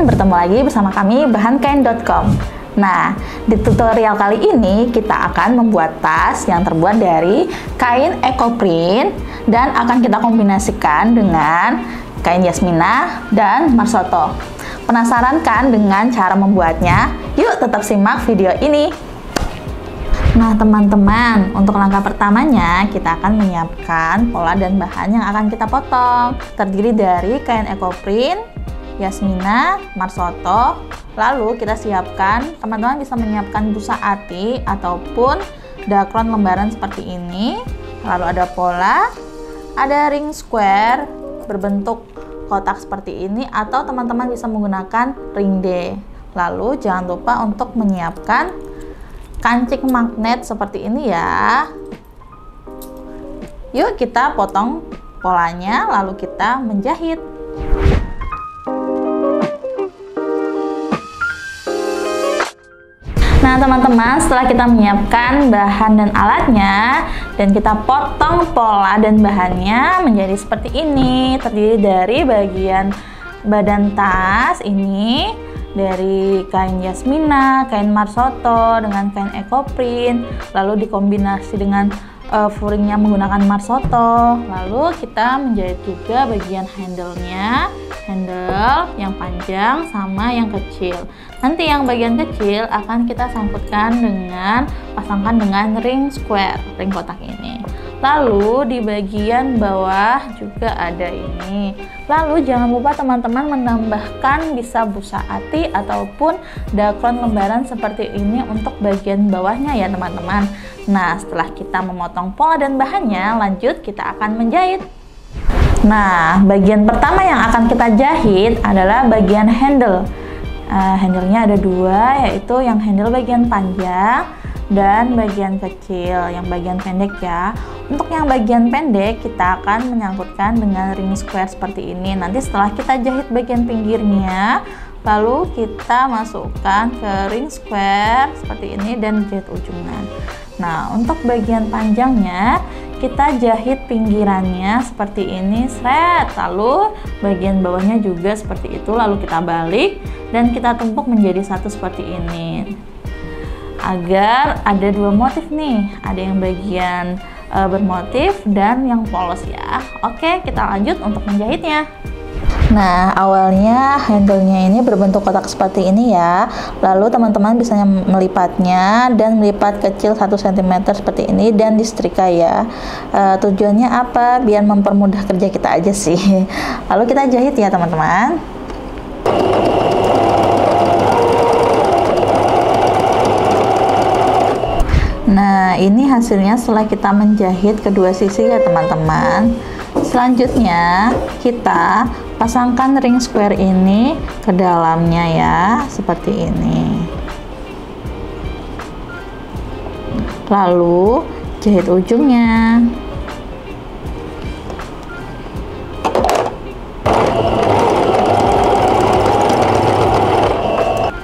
bertemu lagi bersama kami bahankain.com. Nah, di tutorial kali ini kita akan membuat tas yang terbuat dari kain ekoprint dan akan kita kombinasikan dengan kain Yasmina dan Marsoto. Penasaran kan dengan cara membuatnya? Yuk tetap simak video ini. Nah teman-teman, untuk langkah pertamanya kita akan menyiapkan pola dan bahan yang akan kita potong. Terdiri dari kain ekoprint, Yasmina, Marsoto. Lalu kita siapkan, teman-teman bisa menyiapkan busa ati ataupun dakron lembaran seperti ini. Lalu ada pola, ada ring square berbentuk kotak seperti ini, atau teman-teman bisa menggunakan ring D. Lalu jangan lupa untuk menyiapkan kancing magnet seperti ini ya. Yuk kita potong polanya lalu kita menjahit. Nah teman-teman, setelah kita menyiapkan bahan dan alatnya dan kita potong pola dan bahannya menjadi seperti ini, terdiri dari bagian badan tas ini dari kain Yasmina, kain Marsoto dengan kain ekoprint, lalu dikombinasi dengan furingnya menggunakan Marsoto. Lalu kita menjahit juga bagian handle-nya, handle yang panjang sama yang kecil. Nanti yang bagian kecil akan kita sangkutkan dengan pasangkan dengan ring square, ring kotak ini. Lalu di bagian bawah juga ada ini. Lalu jangan lupa teman-teman menambahkan bisa busa ati ataupun dakron lembaran seperti ini untuk bagian bawahnya ya teman-teman. Nah setelah kita memotong pola dan bahannya, lanjut kita akan menjahit. Nah bagian pertama yang akan kita jahit adalah bagian handle. Handle-nya ada dua, yaitu yang handle bagian panjang dan bagian kecil, yang bagian pendek ya. Untuk yang bagian pendek kita akan menyangkutkan dengan ring square seperti ini. Nanti setelah kita jahit bagian pinggirnya, lalu kita masukkan ke ring square seperti ini dan jahit ujungnya. Nah untuk bagian panjangnya kita jahit pinggirannya seperti ini, seret. Lalu bagian bawahnya juga seperti itu, lalu kita balik dan kita tumpuk menjadi satu seperti ini. Agar ada dua motif nih, ada yang bagian bermotif dan yang polos ya. Oke, kita lanjut untuk menjahitnya. Nah awalnya handle-nya ini berbentuk kotak seperti ini ya. Lalu teman-teman bisa melipatnya dan melipat kecil 1 cm seperti ini dan disetrika ya. Tujuannya apa? Biar mempermudah kerja kita aja sih. Lalu kita jahit ya teman-teman. Nah ini hasilnya setelah kita menjahit kedua sisi ya teman-teman. Selanjutnya kita pasangkan ring square ini ke dalamnya ya, seperti ini. Lalu jahit ujungnya.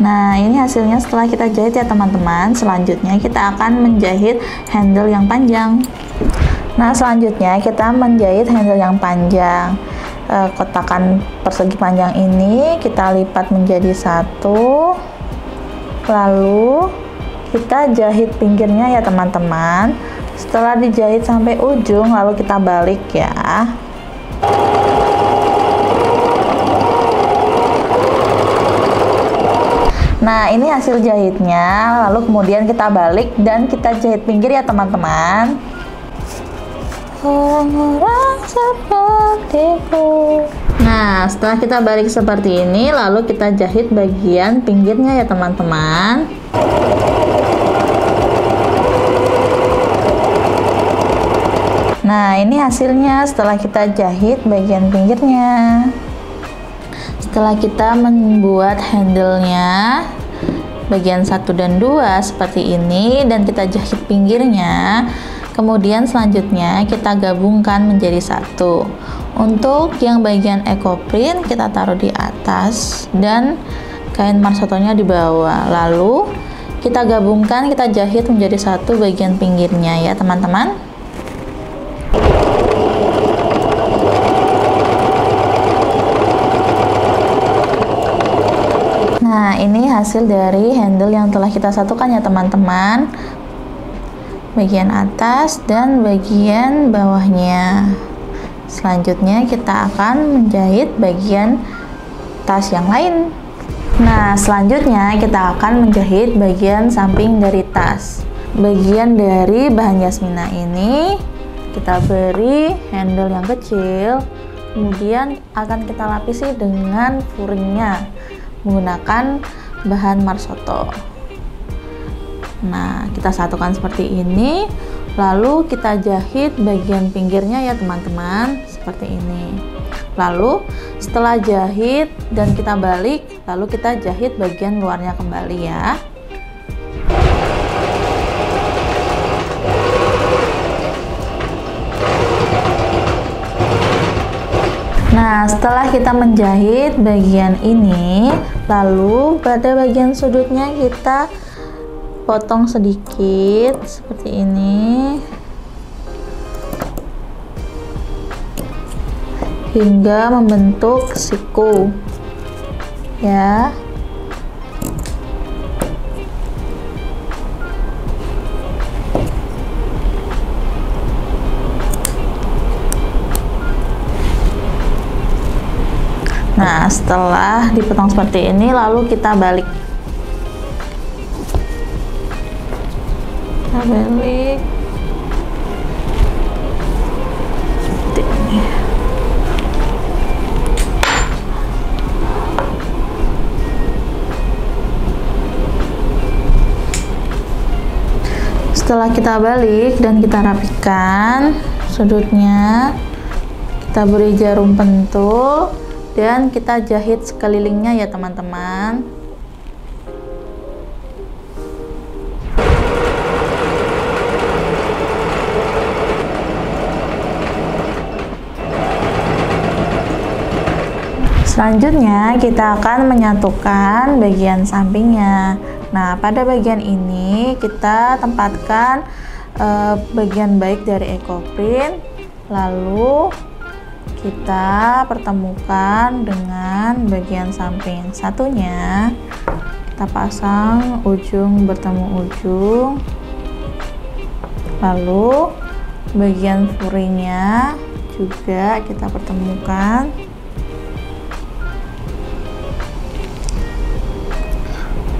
Nah ini hasilnya setelah kita jahit ya teman-teman. Selanjutnya kita akan menjahit handle yang panjang. Nah selanjutnya kita menjahit handle yang panjang. Kotakan persegi panjang ini kita lipat menjadi satu, lalu kita jahit pinggirnya ya teman-teman. Setelah dijahit sampai ujung lalu kita balik ya. Nah ini hasil jahitnya, lalu kemudian kita balik dan kita jahit pinggir ya teman-teman. Orang-orang sepertiku. Nah setelah kita balik seperti ini, lalu kita jahit bagian pinggirnya ya teman-teman. Nah ini hasilnya setelah kita jahit bagian pinggirnya. Setelah kita membuat handle-nya bagian 1 dan 2 seperti ini dan kita jahit pinggirnya, kemudian selanjutnya kita gabungkan menjadi satu. Untuk yang bagian ekoprint kita taruh di atas dan kain Marsotonya di bawah, lalu kita gabungkan, kita jahit menjadi satu bagian pinggirnya ya teman-teman. Nah, ini hasil dari handle yang telah kita satukan ya teman-teman. Bagian atas dan bagian bawahnya. Selanjutnya kita akan menjahit bagian tas yang lain. Nah, selanjutnya kita akan menjahit bagian samping dari tas. Bagian dari bahan Yasmina ini kita beri handle yang kecil, kemudian akan kita lapisi dengan furingnya menggunakan bahan Marsotto. Nah, kita satukan seperti ini, lalu kita jahit bagian pinggirnya ya teman-teman, seperti ini. Lalu setelah jahit dan kita balik, lalu kita jahit bagian luarnya kembali ya. Nah, setelah kita menjahit bagian ini, lalu pada bagian sudutnya kita potong sedikit seperti ini hingga membentuk siku ya. Nah, setelah dipotong seperti ini, lalu kita balik. Kita balik seperti ini. Setelah kita balik dan kita rapikan sudutnya, kita beri jarum pentul dan kita jahit sekelilingnya ya teman-teman. Selanjutnya kita akan menyatukan bagian sampingnya. Nah, pada bagian ini kita tempatkan bagian baik dari ekoprint, lalu kita pertemukan dengan bagian samping yang satunya. Kita pasang ujung bertemu ujung, lalu bagian furingnya juga kita pertemukan.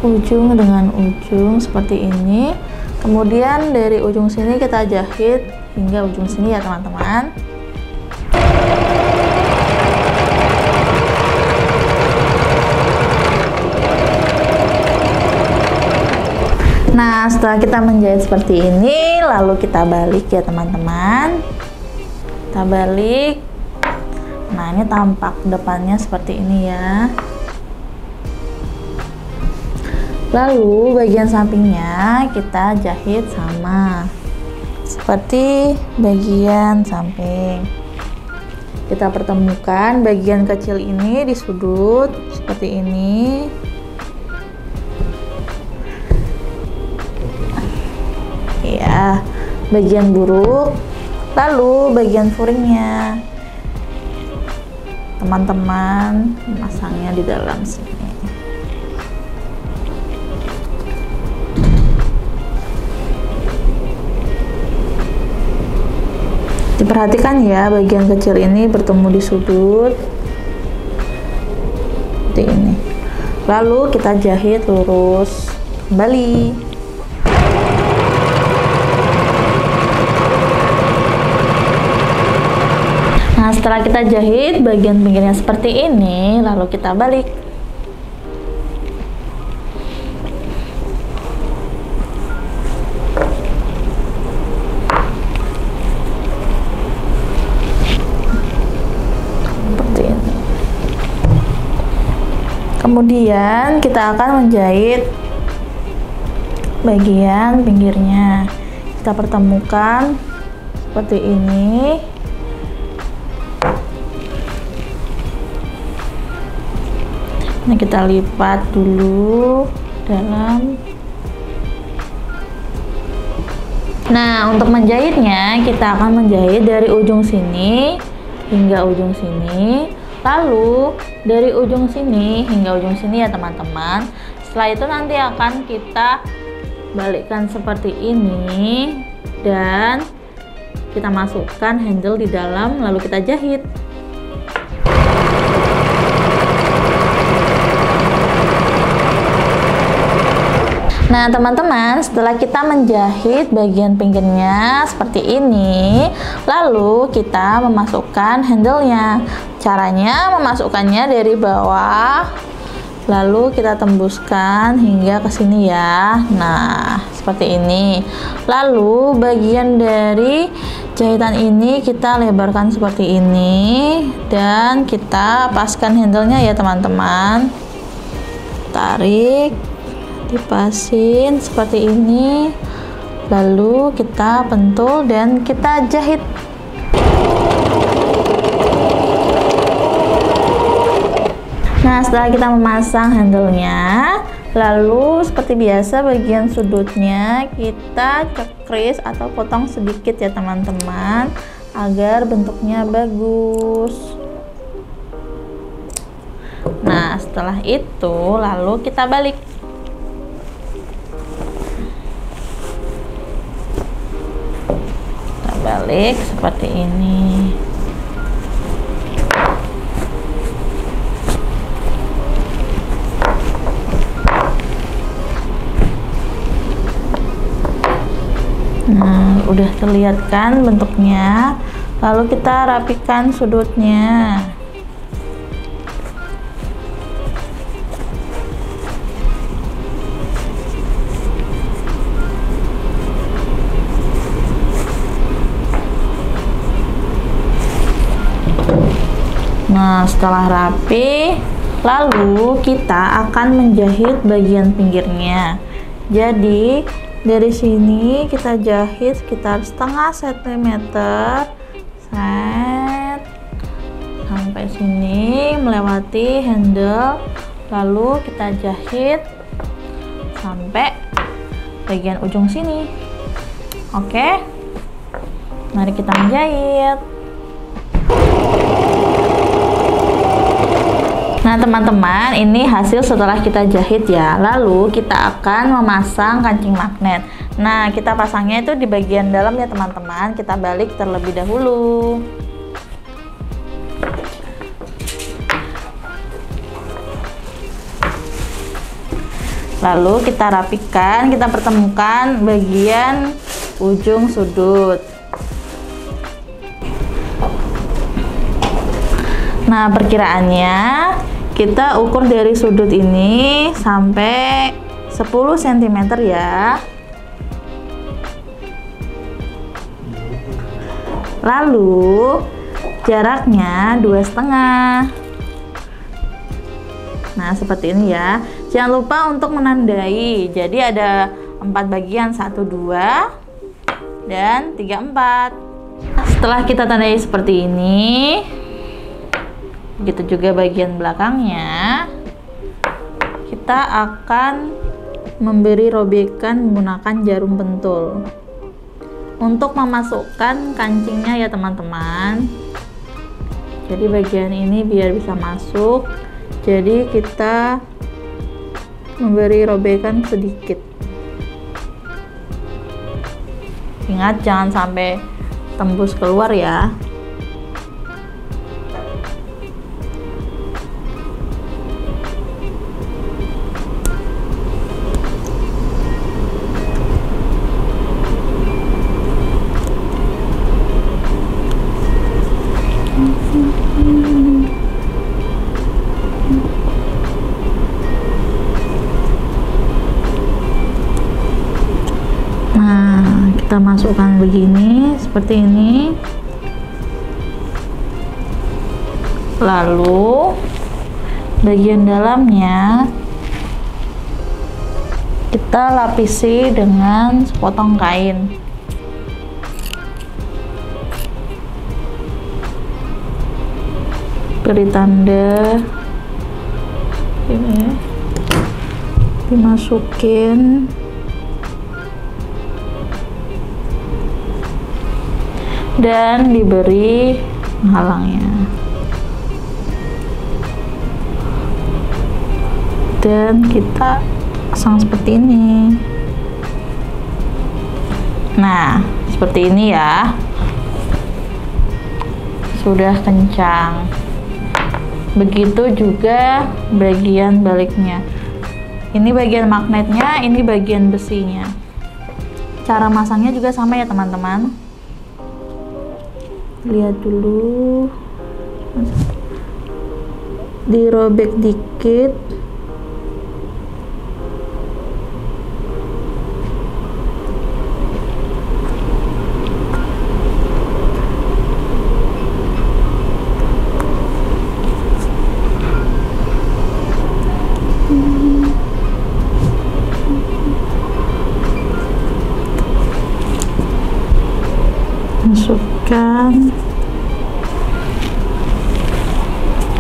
Ujung dengan ujung seperti ini. Kemudian dari ujung sini kita jahit hingga ujung sini ya teman-teman. Nah, setelah kita menjahit seperti ini, lalu kita balik ya teman-teman. Kita balik. Nah, ini tampak depannya seperti ini ya. Lalu bagian sampingnya kita jahit sama seperti bagian samping. Kita pertemukan bagian kecil ini di sudut seperti ini. Ya, bagian buruk, lalu bagian furingnya teman-teman memasangnya di dalam sini. Diperhatikan ya, bagian kecil ini bertemu di sudut seperti ini, lalu kita jahit lurus kembali. Nah, setelah kita jahit bagian pinggirnya seperti ini, lalu kita balik. Seperti ini. Kemudian kita akan menjahit bagian pinggirnya. Kita pertemukan seperti ini. Nah, kita lipat dulu dalam. Nah, untuk menjahitnya kita akan menjahit dari ujung sini hingga ujung sini, Lalu dari ujung sini hingga ujung sini ya teman-teman. Setelah itu nanti akan kita balikkan seperti ini dan kita masukkan handle di dalam, lalu kita jahit. Nah teman-teman, setelah kita menjahit bagian pinggirnya seperti ini, lalu kita memasukkan handle-nya. Caranya memasukkannya dari bawah, lalu kita tembuskan hingga ke sini ya. Nah seperti ini. Lalu bagian dari jahitan ini kita lebarkan seperti ini dan kita paskan handle-nya ya teman-teman. Tarik, dipasin seperti ini, lalu kita pentul dan kita jahit. Nah setelah kita memasang handle-nya, lalu seperti biasa bagian sudutnya kita cekris atau potong sedikit ya teman-teman, agar bentuknya bagus. Nah setelah itu lalu kita balik. Balik seperti ini. Nah, udah terlihat kan bentuknya. Lalu kita rapikan sudutnya. Nah setelah rapi, lalu kita akan menjahit bagian pinggirnya. Jadi dari sini kita jahit sekitar setengah sentimeter, sampai sini melewati handle, lalu kita jahit sampai bagian ujung sini. Oke, mari kita menjahit. Nah teman-teman, ini hasil setelah kita jahit ya. Lalu kita akan memasang kancing magnet. Nah kita pasangnya itu di bagian dalam ya teman-teman. Kita balik terlebih dahulu. Lalu kita rapikan, kita pertemukan bagian ujung sudut. Nah perkiraannya kita ukur dari sudut ini sampai 10 cm ya. Lalu jaraknya 2,5. Nah seperti ini ya. Jangan lupa untuk menandai. Jadi ada 4 bagian, 1, 2 dan 3, 4. Setelah kita tandai seperti ini, begitu juga bagian belakangnya, kita akan memberi robekan menggunakan jarum pentul untuk memasukkan kancingnya ya teman-teman. Jadi bagian ini biar bisa masuk, jadi kita memberi robekan sedikit. Ingat jangan sampai tembus keluar ya. Kita masukkan begini, seperti ini. Lalu bagian dalamnya kita lapisi dengan sepotong kain. Beri tanda ini, dimasukin. Dan diberi penghalangnya. dan kita pasang seperti ini. Nah, seperti ini ya, sudah kencang. Begitu juga bagian baliknya. Ini bagian magnetnya, ini bagian besinya. Cara masangnya juga sama ya teman-teman. Lihat dulu, dirobek dikit. Masukkan,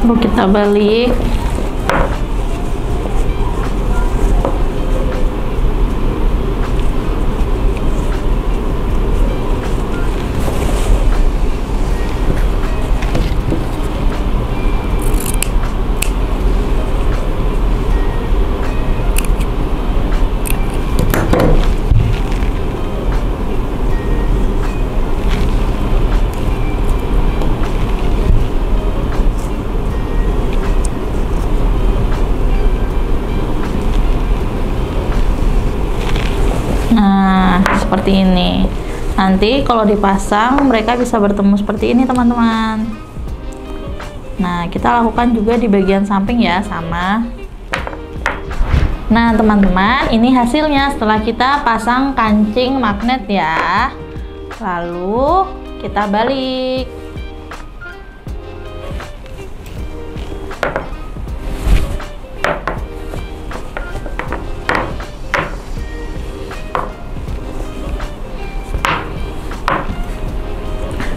lalu kita balik. Nah, seperti ini. Nanti kalau dipasang mereka bisa bertemu seperti ini teman-teman. Nah, kita lakukan juga di bagian samping ya, sama. Nah teman-teman, ini hasilnya setelah kita pasang kancing magnet ya. Lalu kita balik.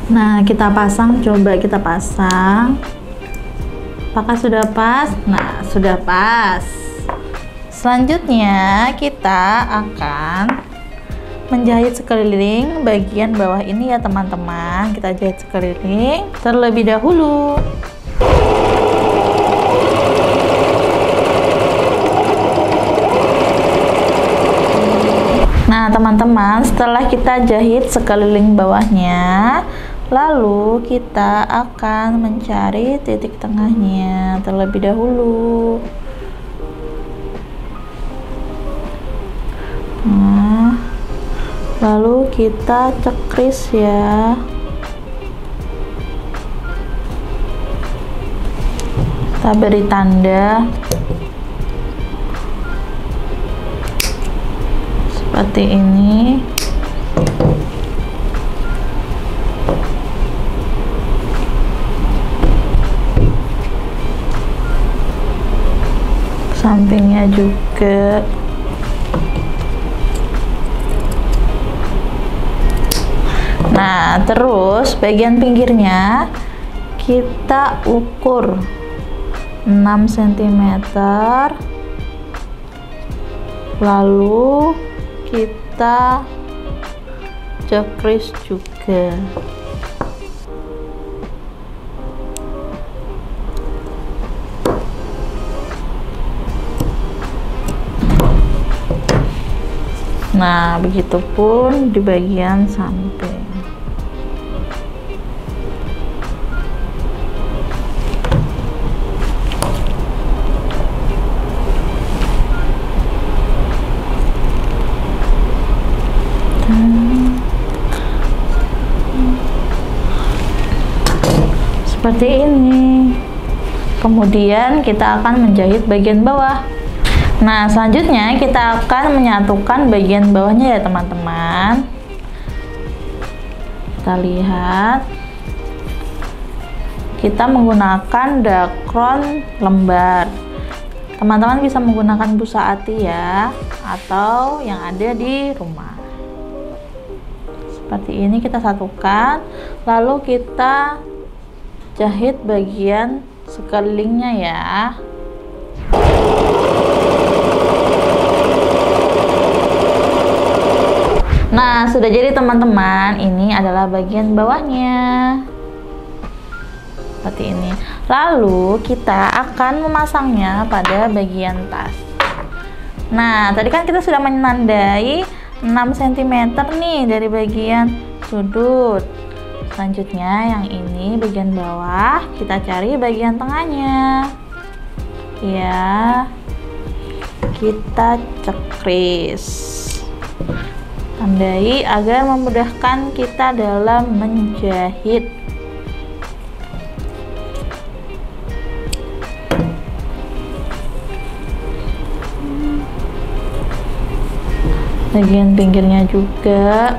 Nah, kita pasang, coba kita pasang. Apakah sudah pas? Nah, sudah pas. Selanjutnya, kita akan menjahit sekeliling bagian bawah ini ya teman-teman. Kita jahit sekeliling terlebih dahulu. Nah, teman-teman, setelah kita jahit sekeliling bawahnya, lalu kita akan mencari titik tengahnya terlebih dahulu. Nah, lalu kita cekris ya. Kita beri tanda seperti ini. Sampingnya juga. Nah, terus bagian pinggirnya kita ukur 6 cm. Lalu kita cekris juga. Nah, begitupun di bagian samping. Seperti ini. Kemudian kita akan menjahit bagian bawah. Nah, selanjutnya kita akan menyatukan bagian bawahnya ya teman-teman. Kita lihat. Kita menggunakan dakron lembar. Teman-teman bisa menggunakan busa ati ya, atau yang ada di rumah. Seperti ini kita satukan, lalu kita jahit bagian sekelilingnya ya. Nah, sudah jadi teman-teman, ini adalah bagian bawahnya. Seperti ini. Lalu kita akan memasangnya pada bagian tas. Nah, tadi kan kita sudah menandai 6 cm nih dari bagian sudut. Selanjutnya yang ini bagian bawah, kita cari bagian tengahnya. Ya, kita cekris. Tandai agar memudahkan kita dalam menjahit. Bagian pinggirnya juga.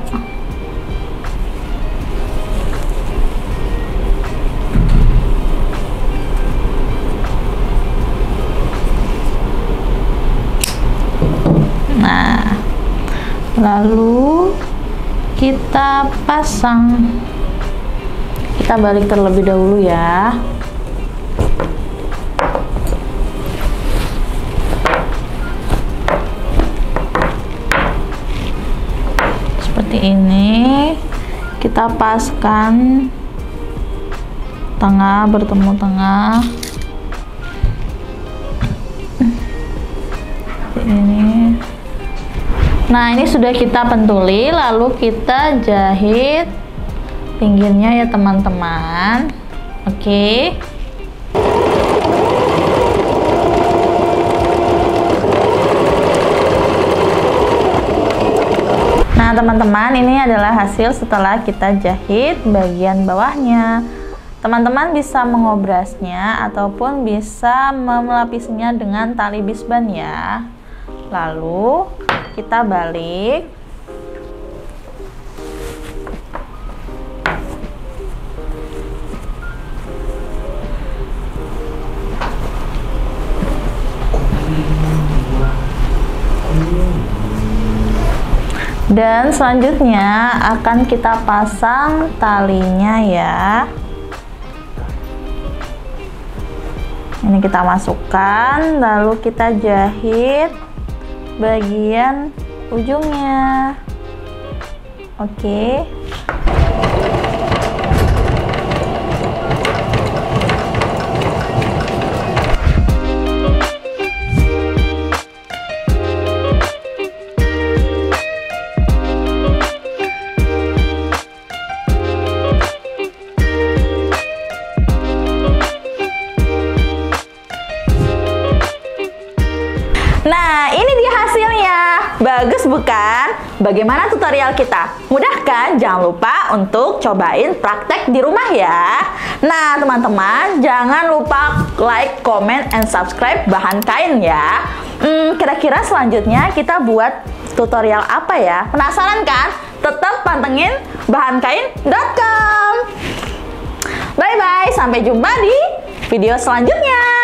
Nah, lalu kita pasang. Kita balik terlebih dahulu ya. Seperti ini, kita paskan tengah bertemu tengah. Seperti ini. Nah, ini sudah kita pentuli, lalu kita jahit pinggirnya ya teman-teman. Oke. Nah teman-teman, ini adalah hasil setelah kita jahit bagian bawahnya. Teman-teman bisa mengobrasnya ataupun bisa melapisinya dengan tali bisban ya. Lalu kita balik. Dan selanjutnya akan kita pasang talinya ya. Ini kita masukkan, lalu kita jahit bagian ujungnya. Oke. Nah, ini dia hasilnya. Bagus bukan? Bagaimana tutorial kita? Mudah kan? Jangan lupa untuk cobain praktek di rumah ya. Nah, teman-teman, jangan lupa like, comment, and subscribe bahan kain ya. Kira-kira selanjutnya kita buat tutorial apa ya? Penasaran kan? Tetap pantengin bahankain.com. Bye-bye, sampai jumpa di video selanjutnya.